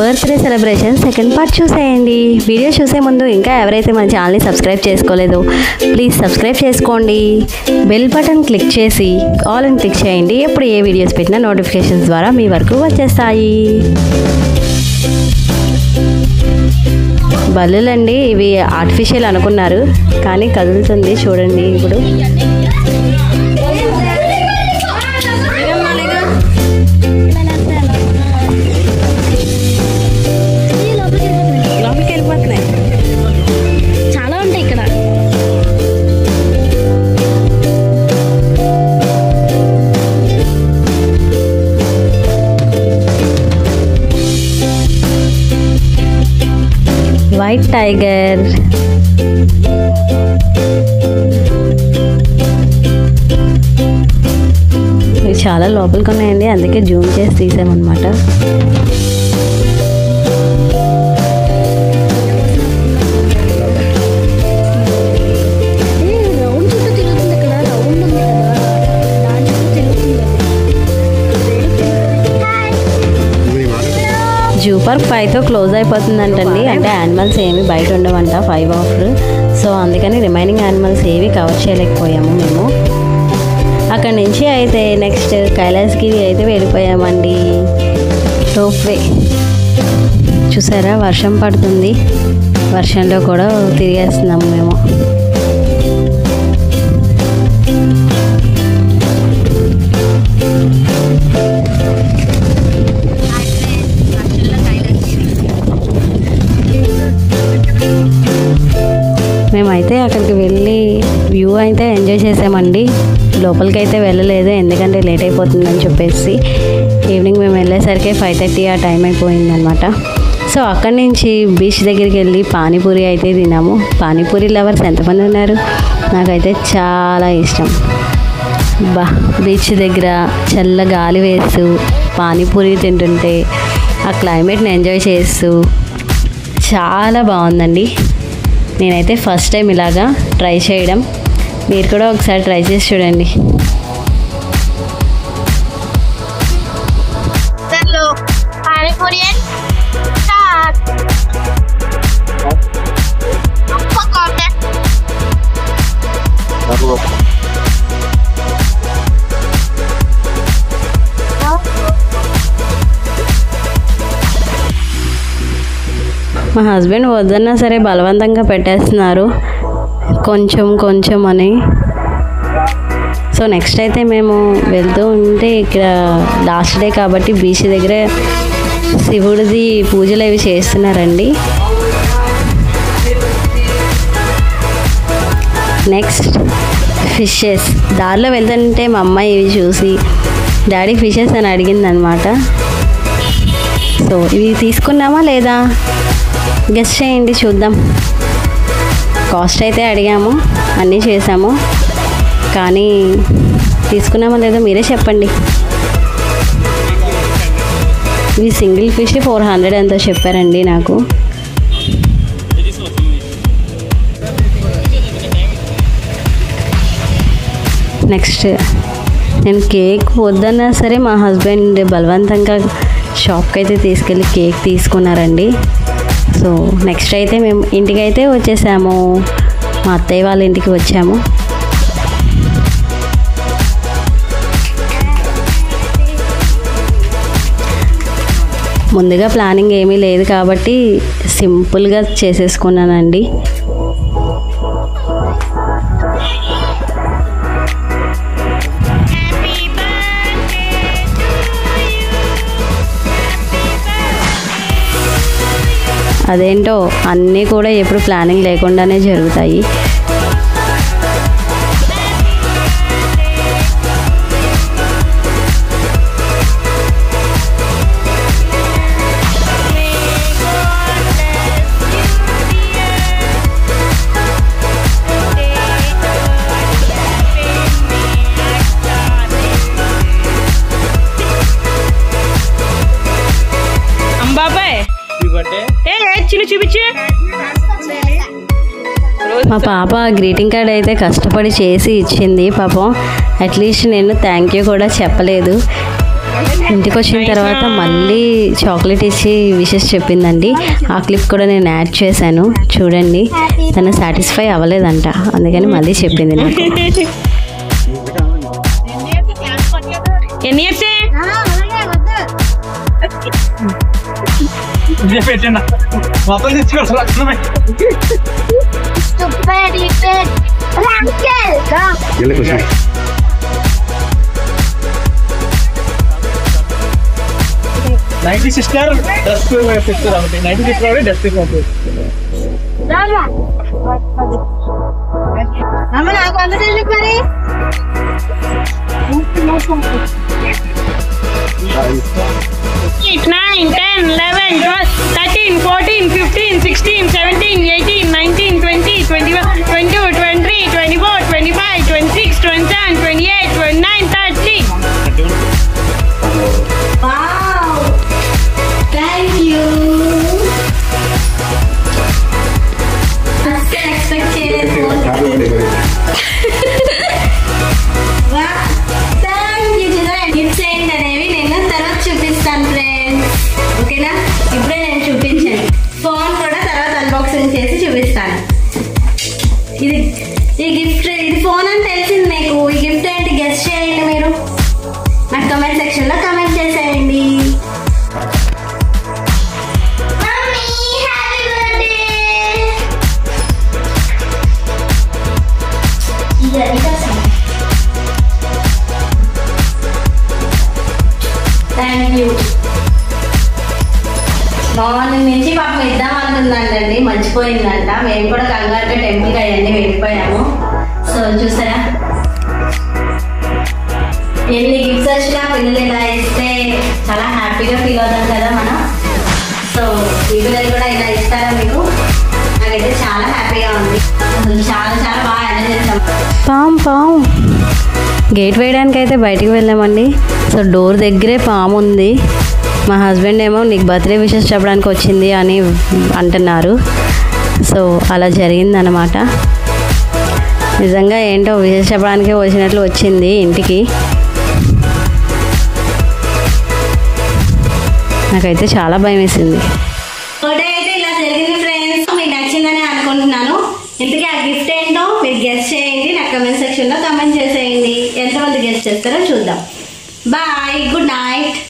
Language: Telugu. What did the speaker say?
బర్త్డే సెలబ్రేషన్ సెకండ్ పార్ట్ చూసేయండి. వీడియో చూసే ముందు ఇంకా ఎవరైతే మన ఛానల్ని సబ్స్క్రైబ్ చేసుకోలేదో ప్లీజ్ సబ్స్క్రైబ్ చేసుకోండి. బెల్ బటన్ క్లిక్ చేసి ఆల్ అని క్లిక్ చేయండి. ఎప్పుడు ఏ వీడియోస్ పెట్టినా నోటిఫికేషన్స్ ద్వారా మీ వరకు వచ్చేస్తాయి. బల్లులండి, ఇవి ఆర్టిఫిషియల్ అనుకున్నారు కానీ కదులుతుంది చూడండి. ఇప్పుడు వైట్ టైగర్, ఇవి చాలా లోపలికి ఉన్నాయండి, అందుకే జూమ్ చేసి తీసామన్నమాట. జూ పార్క్ 5తో క్లోజ్ అయిపోతుందంటండి. అంటే యానిమల్స్ ఏమి బయట ఉండవంట 5 ఆఫర్. సో అందుకని రిమైనింగ్ యానిమల్స్ ఏవి కవర్ చేయలేకపోయాము మేము. అక్కడి నుంచి అయితే నెక్స్ట్ కైలాసగిరి అయితే వెళ్ళిపోయామండి. రోప్వే చూసారా, వర్షం పడుతుంది, వర్షంలో కూడా తిరిగేస్తున్నాము మేము. మేమైతే అక్కడికి వెళ్ళి వ్యూ అయితే ఎంజాయ్ చేసామండి. లోపలికి అయితే వెళ్ళలేదు ఎందుకంటే లేట్ అయిపోతుందని చెప్పేసి. ఈవినింగ్ మేము వెళ్ళేసరికి 5:30 ఆ టైం అయిపోయిందనమాట. సో అక్కడి నుంచి బీచ్ దగ్గరికి వెళ్ళి పానీపూరి అయితే తిన్నాము. పానీపూరి లవర్స్ ఎంతమంది ఉన్నారు? నాకైతే చాలా ఇష్టం. బీచ్ దగ్గర చల్ల గాలి వేస్తూ పానీపూరి తింటుంటే ఆ క్లైమేట్ని ఎంజాయ్ చేస్తూ చాలా బాగుందండి. నేనైతే ఫస్ట్ టైం ఇలాగా ట్రై చేయడం. మీరు కూడా ఒకసారి ట్రై చేసి చూడండి. మా హస్బెండ్ వద్దన్నా సరే బలవంతంగా పెట్టేస్తున్నారు కొంచెం కొంచెం అని. సో నెక్స్ట్ అయితే మేము వెళ్తూ ఉంటే ఇక్కడ లాస్ట్ డే కాబట్టి బీచ్ దగ్గర శివుడిది పూజలు అవి చేస్తున్నారండి. Next fishes. దారిలో వెళ్తుంటే మా అమ్మాయి ఇవి చూసి డాడీ ఫిషెస్ అని అడిగిందనమాట. సో ఇవి తీసుకున్నామా లేదా గెస్ చేయండి, చూద్దాం. కాస్ట్ అయితే అడిగాము, అన్నీ చేసాము, కానీ తీసుకున్నామో లేదో మీరే చెప్పండి. ఇవి సింగిల్ ఫిష్ 400 ఎంతో చెప్పారండి నాకు. నెక్స్ట్ నేను కేక్ వద్దన్నా సరే మా హస్బెండ్ బలవంతంగా షాప్కి అయితే తీసుకెళ్ళి కేక్ తీసుకున్నారండి. సో నెక్స్ట్ అయితే మేము ఇంటికి అయితే వచ్చేసాము. మా అత్తయ్య వాళ్ళ ఇంటికి వచ్చాము. ముందుగా ప్లానింగ్ ఏమీ లేదు కాబట్టి సింపుల్గా చేసేసుకున్నానండి. అదేంటో అన్నీ కూడా ఎప్పుడు ప్లానింగ్ లేకుండానే జరుగుతాయి. మా పాప గ్రీటింగ్ కార్డ్ అయితే కష్టపడి చేసి ఇచ్చింది. పాపం అట్లీస్ట్ నేను థ్యాంక్ యూ కూడా చెప్పలేదు. ఇంటికి వచ్చిన తర్వాత మళ్ళీ చాక్లెట్ ఇచ్చి విషెస్ చెప్పిందండి. ఆ క్లిప్ కూడా నేను యాడ్ చేశాను చూడండి. తను సాటిస్ఫై అవ్వలేదంట, అందుకని మళ్ళీ చెప్పింది నాకు. సిస్టర్ నాకు అందరూ మరి 8, 9, 10, 11, 12, 13, 14, 15, 16, 17, 18, 19, 20, 21, 22, 23, 24, 25, 26, 27, 28, 29, 30. Wow! Thank you. Unexpected. Gifts ఏంటనేవి నేను తర్వాత చూపిస్తాను ఫ్రెండ్స్, ఓకేనా? ఇప్పుడే నేను చూపించాను. ఫోన్ కూడా తర్వాత అన్బాక్సింగ్ చేసి చూపిస్తాను. ఈ గిఫ్ట్, ఇది ఫోన్ అని తెలిసింది మీకు. ఈ గిఫ్ట్ ఏంటి గెస్ చేయండి మీరు. నాకు కమెంట్ సెక్షన్ లో కమెంట్ చేసేయండి. Thank you. మార్నింగ్ నుంచి పాపం ఇద్దాం అనుకుందంటండి, మర్చిపోయిందంట. మేము కూడా కంగారుగా టెంపుల్కి అవన్నీ వెళ్ళిపోయాము. సో చూసారా ఎన్ని గిఫ్ట్స్ వచ్చినా పిల్లలు ఇలా ఇస్తే చాలా హ్యాపీగా ఫీల్ అవుతాం కదా మనం. సో ఈ పిల్లలు కూడా ఇలా ఇస్తారా మీకు? నాకైతే చాలా హ్యాపీగా ఉంది. అసలు చాలా చాలా బాగా ఎంజాయ్ చేస్తాం. పాము గేట్ వేయడానికి అయితే బయటికి వెళ్ళామండి. సో డోర్ దగ్గరే పాము ఉంది. మా హస్బెండ్ ఏమో నీకు బర్త్డే విషెస్ చెప్పడానికి వచ్చింది అని అంటున్నారు. సో అలా జరిగిందనమాట. నిజంగా ఏంటో విషెస్ చెప్పడానికి వచ్చినట్లు వచ్చింది ఇంటికి. నాకైతే చాలా భయం వేసింది. బర్త్డే అయితే ఇలా జరిగింది ఫ్రెండ్స్. మీకు నచ్చిందని అనుకుంటున్నాను. ఇంతకీ ఆ గిఫ్ట్ ఏంటో మీరు గెస్ చేయండి. నాకు కమెంట్ సెక్షన్ లో కమెంట్ చేసేయండి. ఎంతమంది గెస్ చేస్తారో చూద్దాం. Bye, good night.